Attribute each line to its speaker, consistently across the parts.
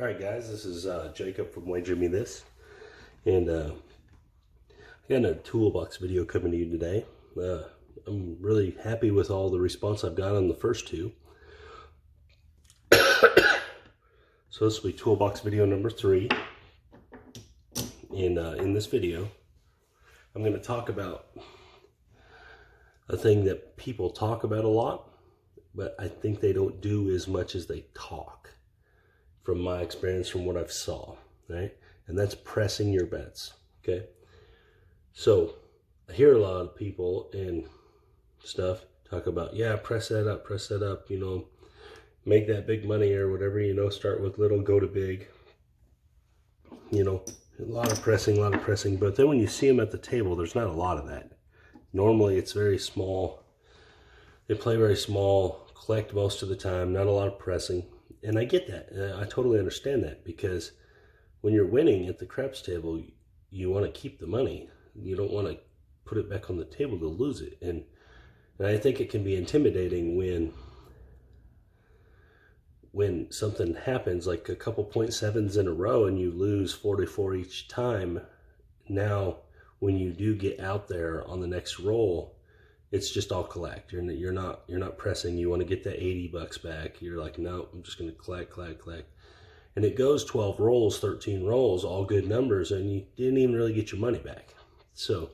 Speaker 1: Alright guys, this is Jacob from Wager Me This, and I got a toolbox video coming to you today. I'm really happy with all the response I've got on the first two. So this will be toolbox video number 3, and in this video I'm going to talk about a thing that people talk about a lot, but I think they don't do as much as they talk. From my experience, from what I've saw, right? And that's pressing your bets, okay? So I hear a lot of people and stuff talk about, yeah, press that up, you know, make that big money or whatever, you know, start with little, go to big. You know, a lot of pressing, but then when you see them at the table, there's not a lot of that. Normally it's very small. They play very small, collect most of the time, not a lot of pressing. And I get that. I totally understand that, because when you're winning at the craps table, you want to keep the money. You don't want to put it back on the table to lose it. And I think it can be intimidating when something happens, like a couple 0.7s in a row and you lose 44 each time. Now, when you do get out there on the next roll, it's just all collect. You're not pressing. You want to get that $80 back. You're like, no, I'm just going to collect. And it goes 12 rolls, 13 rolls, all good numbers, and you didn't even really get your money back. So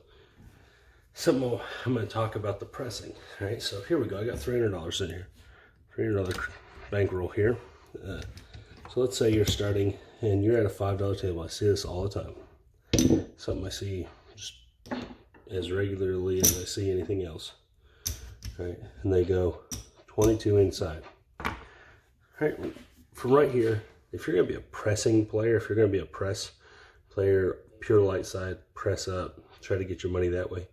Speaker 1: I'm going to talk about the pressing. All right, so here we go. I got $300 in here. $300 bankroll here. So let's say you're starting and you're at a $5 table. I see this all the time. Something I see just as regularly as I see anything else. All right, and they go 22 inside. All right, from right here, if you're going to be a pressing player, if you're going to be a press player, pure light side, press up, try to get your money that way,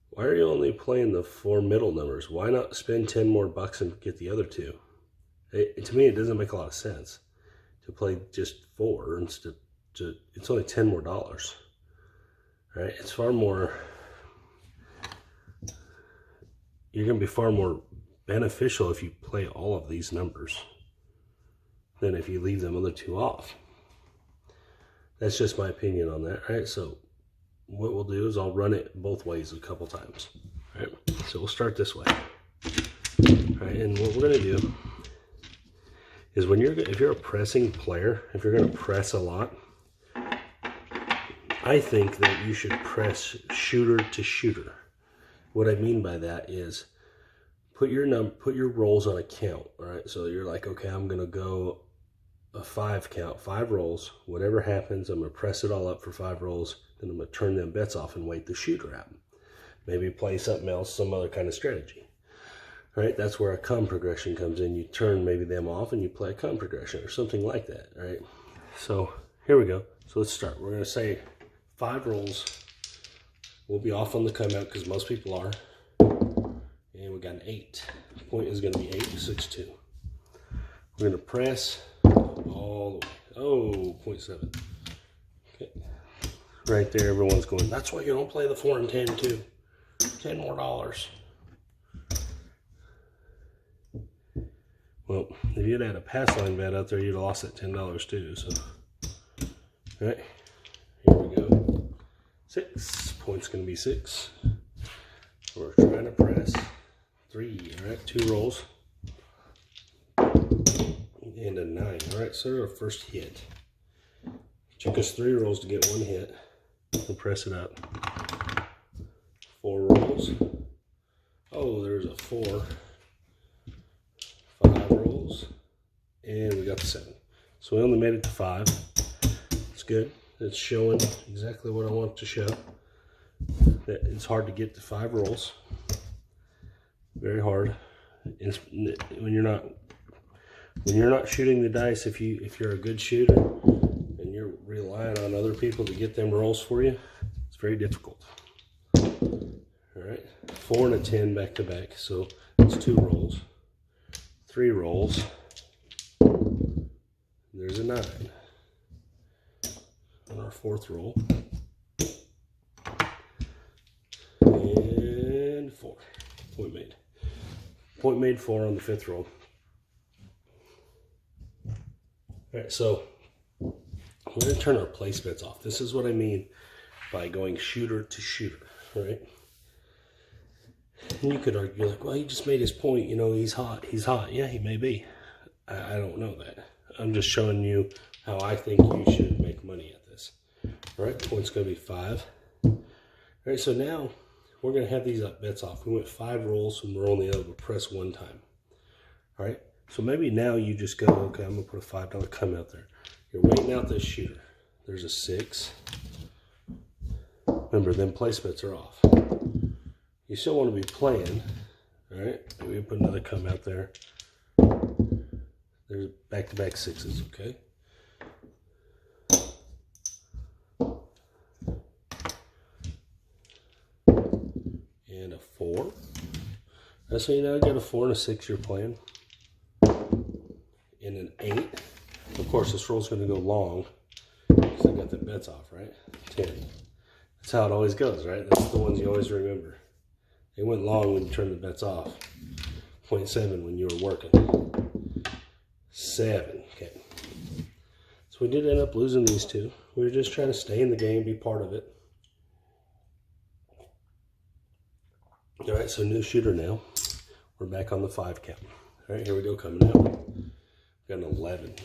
Speaker 1: why are you only playing the 4 middle numbers? Why not spend 10 more bucks and get the other 2? To me, it doesn't make a lot of sense to play just 4 instead. It's only $10 more. Right? It's far more, you're going to be far more beneficial if you play all of these numbers than if you leave them other 2 off. That's just my opinion on that, right? So what we'll do is I'll run it both ways a couple times, right? So we'll start this way, right? And what we're going to do is if you're a pressing player, if you're going to press a lot, I think that you should press shooter to shooter. What I mean by that is put your rolls on a count, all right? So you're like, okay, I'm going to go a 5 count, 5 rolls. Whatever happens, I'm going to press it all up for 5 rolls, then I'm going to turn them bets off and wait the shooter out. Maybe play something else, some other kind of strategy, right? That's where a come progression comes in. You turn maybe them off and you play a come progression or something like that, right? So here we go. So let's start. We're going to say 5 rolls. We'll be off on the come out because most people are. And we got an 8. The point is going to be 8, 6, 2. We're going to press all the way. Oh, 0.7. Okay. Right there, everyone's going, that's why you don't play the 4 and 10 too. $10 more. Well, if you'd had a pass line bet out there, you'd have lost that $10 too. So, all right. Here we go. 6. Point's going to be 6. We're trying to press 3. All right, 2 rolls. And a 9. All right, so our first hit. Took us 3 rolls to get 1 hit. We'll press it up. 4 rolls. Oh, there's a 4. 5 rolls. And we got the 7. So we only made it to 5. It's good. It's showing exactly what I want it to show. That it's hard to get to 5 rolls. Very hard. When you're not shooting the dice, if you're a good shooter and you're relying on other people to get them rolls for you, it's very difficult. All right, 4 and a 10 back to back. So it's 2 rolls, 3 rolls. There's a 9. On our 4th roll, and 4. Point made. Point made 4 on the 5th roll. All right, so we're going to turn our place bets off. This is what I mean by going shooter to shooter, right? And you could argue like, well, he just made his point. You know, he's hot. He's hot. Yeah, he may be. I don't know that. I'm just showing you how I think you should make money at this. All right, point's going to be 5. All right, so now we're going to have these bets off. We went 5 rolls and we're only able to press 1 time. All right, so maybe now you just go, okay, I'm going to put a $5 come out there. You're waiting out this shooter. There's a 6. Remember, then place bets are off. You still want to be playing. All right, maybe put another come out there. There's back-to-back 6s, okay? And a 4. So you now got a 4 and a 6 you're playing. And an 8. Of course, this roll's going to go long because I got the bets off, right? 10. That's how it always goes, right? That's the ones you always remember. They went long when you turned the bets off. 0.7 when you were working. 7. Okay. So we did end up losing these 2. We were just trying to stay in the game, be part of it. All right, so new shooter now. We're back on the 5 count. All right, here we go, coming out. We got an 11.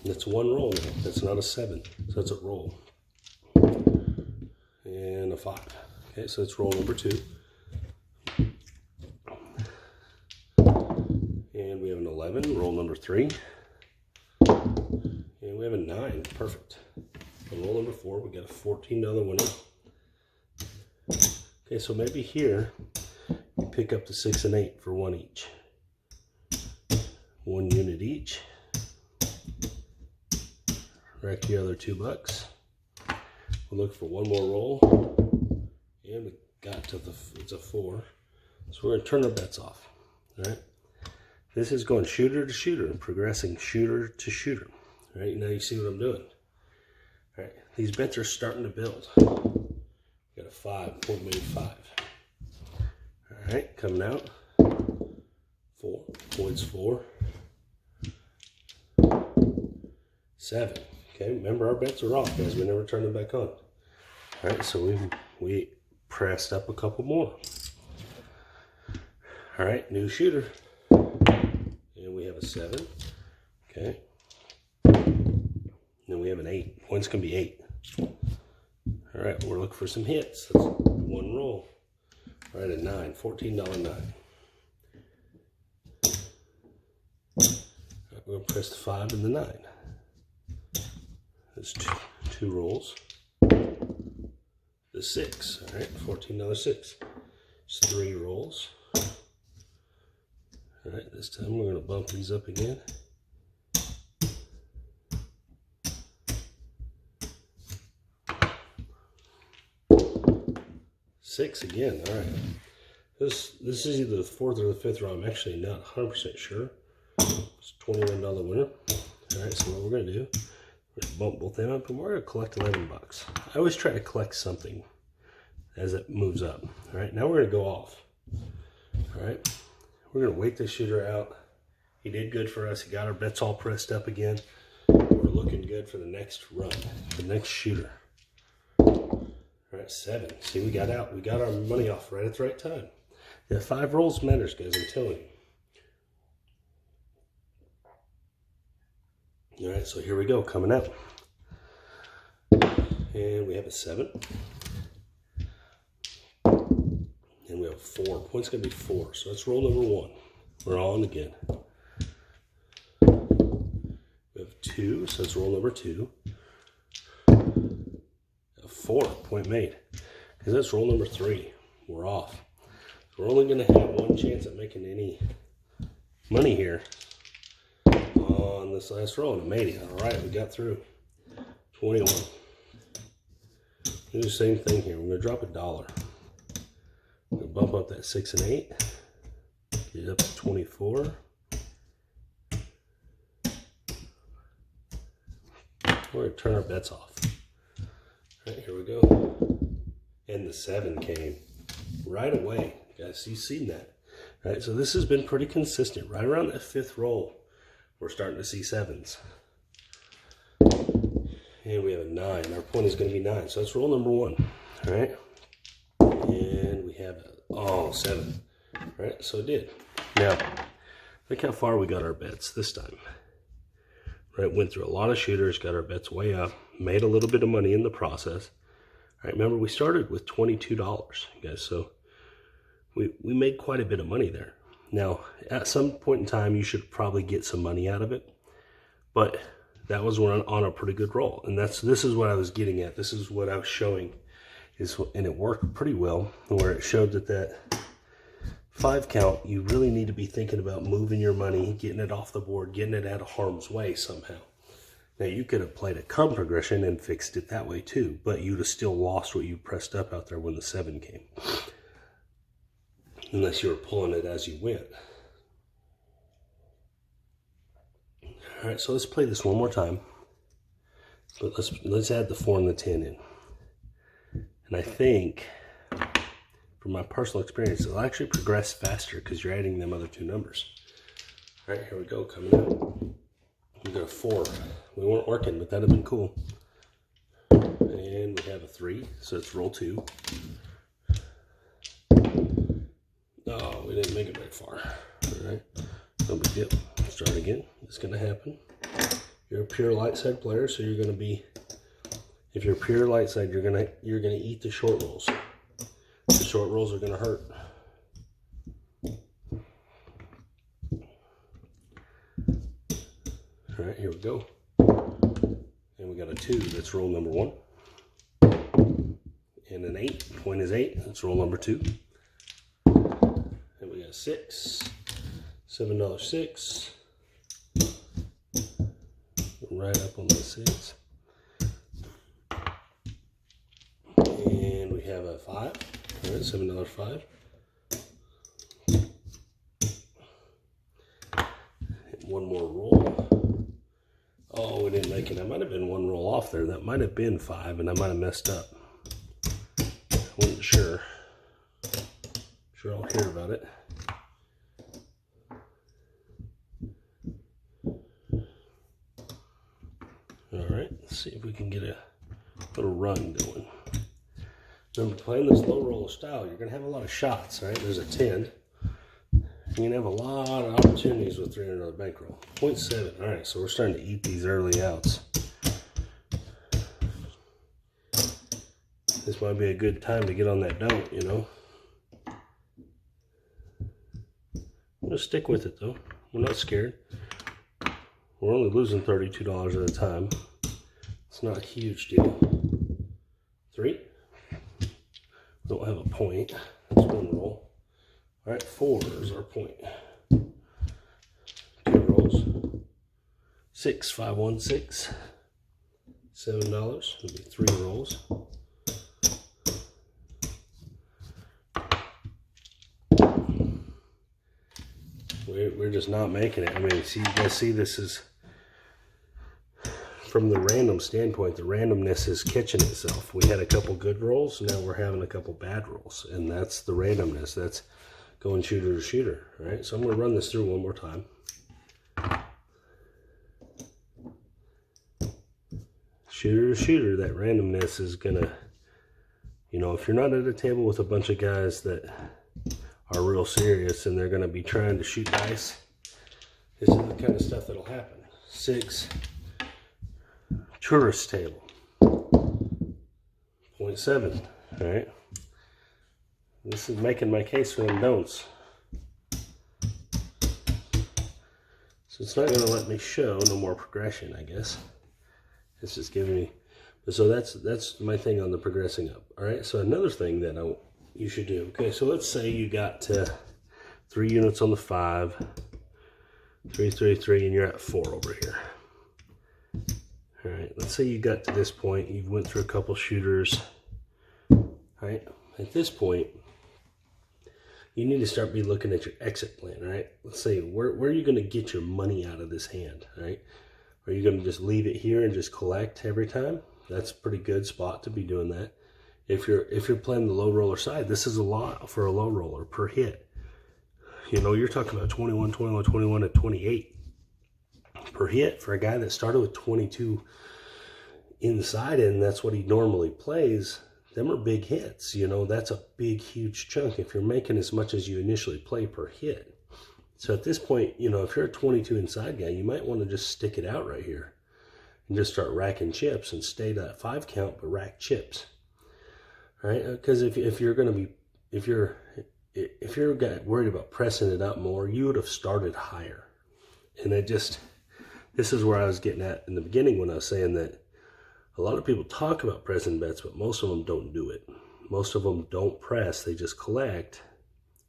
Speaker 1: That's 1 roll now. That's not a 7, so that's a roll. And a 5. Okay, so it's roll number 2. And we have an 11, roll number 3. And we have a 9, perfect. And roll number 4, we got a $14 winner. Okay, so maybe here, you pick up the 6 and 8 for 1 each. 1 unit each. Rack the other $2. We'll look for 1 more roll. And we got to it's a 4. So we're going to turn our bets off. All right. This is going shooter to shooter and progressing shooter to shooter. All right. Now you see what I'm doing. All right. These bets are starting to build. Got a 5, point made 5. All right. Coming out. 4. Points 4. 7. Okay, remember our bets are off, guys. We never turn them back on. All right, so we pressed up a couple more. All right, new shooter. And we have a 7. Okay. Then we have an 8. Point's going to be 8. All right, we're looking for some hits. That's 1 roll. All right, a 9. $14.09. All right, we're going to press the 5 and the 9. That's 2 rolls. The 6, all right, $14.06. It's 3 rolls. All right, this time we're going to bump these up again. Six again, all right. This is either the 4th or the 5th row. I'm actually not 100% sure. It's a $21 winner. All right, so what we're going to do, we're going to bump both them up, and we're going to collect $11. I always try to collect something as it moves up. All right, now we're going to go off. All right, we're going to wait this shooter out. He did good for us. He got our bets all pressed up again. We're looking good for the next run, the next shooter. All right, 7. See, we got out. We got our money off right at the right time. Yeah, 5 rolls matters, guys, I'm telling you. All right, so here we go, coming out. And we have a 7. And we have 4. Point's going to be 4. So that's roll number 1. We're on again. We have 2, so that's roll number 2. 4, point made. Because that's roll number 3. We're off. We're only going to have 1 chance at making any money here on this last roll, and it made it. All right, we got through. 21. Do the same thing here. We're going to drop $1. We're going to bump up that 6 and 8. Get it up to 24. We're going to turn our bets off. All right, here we go. And the 7 came right away. Guys, you've seen that. All right, so this has been pretty consistent. Right around that 5th roll, we're starting to see 7s. And we have a 9. Our point is going to be 9. So that's roll number 1. All right. And we have a 7. All right. So it did. Now, look how far we got our bets this time. Right. Went through a lot of shooters, got our bets way up, made a little bit of money in the process. All right. Remember, we started with $22, guys. So we made quite a bit of money there. Now, at some point in time, you should probably get some money out of it. But that was on a pretty good roll. And this is what I was getting at. This is what I was showing. And it worked pretty well, where it showed that 5 count, you really need to be thinking about moving your money, getting it off the board, getting it out of harm's way somehow. Now, you could have played a come progression and fixed it that way too, but you'd have still lost what you pressed up out there when the 7 came. Unless you were pulling it as you went. All right, so let's play this one more time. But let's add the 4 and the 10 in. And I think, from my personal experience, it'll actually progress faster because you're adding them other 2 numbers. All right, here we go, coming out. We got a 4. We weren't working, but that'd have been cool. And we have a 3, so it's roll 2. Oh, we didn't make it very far. All right, no big deal. Start again. It's going to happen. You're a pure light side player, so you're going to be. If you're pure light side, you're gonna eat the short rolls. The short rolls are gonna hurt. All right, here we go. And we got a 2. That's roll number 1. And an 8. Point is 8. That's roll number 2. And we got a 6. $7.06. Right up on the 6. And we have a 5. All right, $7.05. One more roll. Oh, we didn't make it. I might have been 1 roll off there. That might have been 5, and I might have messed up. I wasn't sure. Sure, I'll hear about it. All right, let's see if we can get a little run going. Remember, playing this low roller style, you're going to have a lot of shots, right? There's a 10. You're going to have a lot of opportunities with $300 bankroll. 0.7. All right, so we're starting to eat these early outs. This might be a good time to get on that don't, you know. I'm going to stick with it, though. We're not scared. We're only losing $32 at a time. It's not a huge deal. 3. Don't have a point. That's 1 roll. All right, 4 is our point. 2 rolls. 6, 5, 1, 6. $7. It'll be 3 rolls. We're just not making it. I mean, see, you guys see this is, from the random standpoint, the randomness is catching itself. We had a couple good rolls, now we're having a couple bad rolls, and that's the randomness. That's going shooter to shooter, right? So I'm going to run this through one more time. Shooter to shooter, that randomness is going to, you know, if you're not at a table with a bunch of guys that are real serious and they're going to be trying to shoot dice, this is the kind of stuff that'll happen. 6. Tourist table. 0.7. All right. This is making my case for them don'ts. So it's not going to let me show no more progression, I guess. It's just giving me. So that's my thing on the progressing up. All right. So another thing that you should do. Okay. So let's say you got 3 units on the 5, 3, 3, 3, and you're at 4 over here. All right, let's say you got to this point, you've went through a couple shooters. All right, at this point, you need to start looking at your exit plan, right? Let's say, where are you gonna get your money out of this hand, right? Are you gonna just leave it here and just collect every time? That's a pretty good spot to be doing that. If you're playing the low roller side, this is a lot for a low roller per hit. You know, you're talking about 21, 21, 21 to 28 per hit for a guy that started with 22. inside it, and that's what he normally plays, them are big hits. You know, that's a big, huge chunk if you're making as much as you initially play per hit. So at this point, you know, if you're a 22 inside guy, you might want to just stick it out right here and just start racking chips and stay to that 5 count, but rack chips. All right? Because if you're going to be, if you're worried about pressing it up more, you would have started higher. And this is where I was getting at in the beginning when I was saying that a lot of people talk about pressing bets, but most of them don't do it. Most of them don't press. They just collect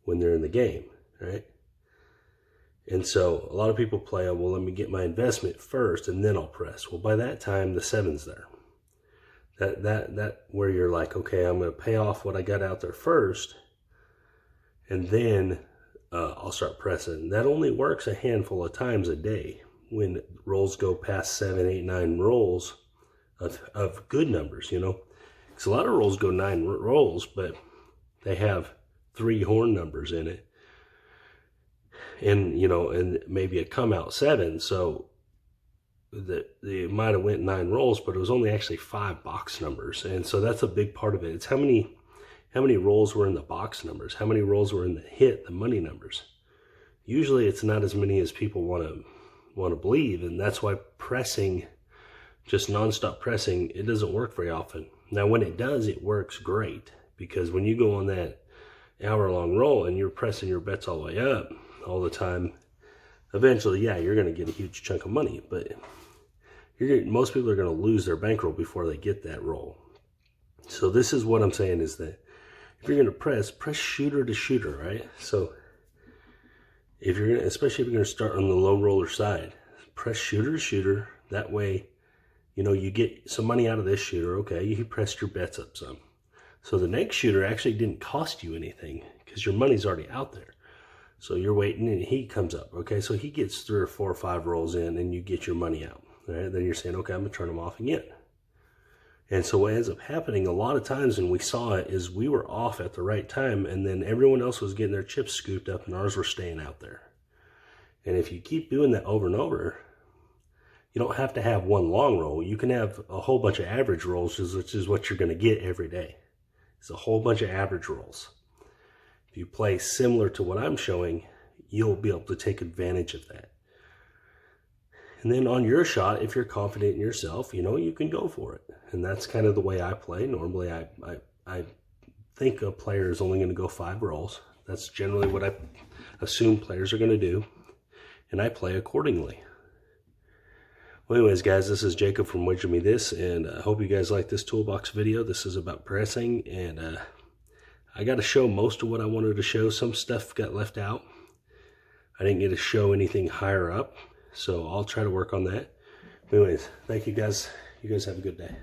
Speaker 1: when they're in the game, right? And so a lot of people play, well, let me get my investment first and then I'll press. Well, by that time, the 7's there. That where you're like, okay, I'm going to pay off what I got out there first, and then I'll start pressing. That only works a handful of times a day when rolls go past 7, 8, 9 rolls of good numbers, you know. Because a lot of rolls go 9 rolls, but they have 3 horn numbers in it. And, you know, and maybe a come out 7. So they might have went 9 rolls, but it was only actually 5 box numbers. And so that's a big part of it. It's how many rolls were in the box numbers, how many rolls were in the hit, the money numbers. Usually it's not as many as people want to believe, and that's why pressing, just nonstop pressing, it doesn't work very often. Now when it does, it works great, because when you go on that hour-long roll and you're pressing your bets all the way up all the time, eventually, yeah, you're going to get a huge chunk of money, but most people are going to lose their bankroll before they get that roll. So this is what I'm saying, is that if you're going to press shooter to shooter, right? So if you're going to, especially if you're going to start on the low roller side, press shooter to shooter. That way, you know, you get some money out of this shooter. Okay, you pressed your bets up some. So the next shooter actually didn't cost you anything because your money's already out there. So you're waiting and he comes up. Okay, so he gets 3 or 4 or 5 rolls in and you get your money out. Right? Then you're saying, okay, I'm going to turn them off again. And so what ends up happening a lot of times, and we saw it, is we were off at the right time, and then everyone else was getting their chips scooped up and ours were staying out there. And if you keep doing that over and over, you don't have to have one long roll. You can have a whole bunch of average rolls, which is what you're going to get every day. It's a whole bunch of average rolls. If you play similar to what I'm showing, you'll be able to take advantage of that. And then on your shot, if you're confident in yourself, you know, you can go for it. And that's kind of the way I play. Normally, I think a player is only going to go 5 rolls. That's generally what I assume players are going to do. And I play accordingly. Well, anyways, guys, this is Jacob from Wager Me This. And I hope you guys like this toolbox video. This is about pressing. And I got to show most of what I wanted to show. Some stuff got left out. I didn't get to show anything higher up. So I'll try to work on that. Anyways, thank you guys. You guys have a good day.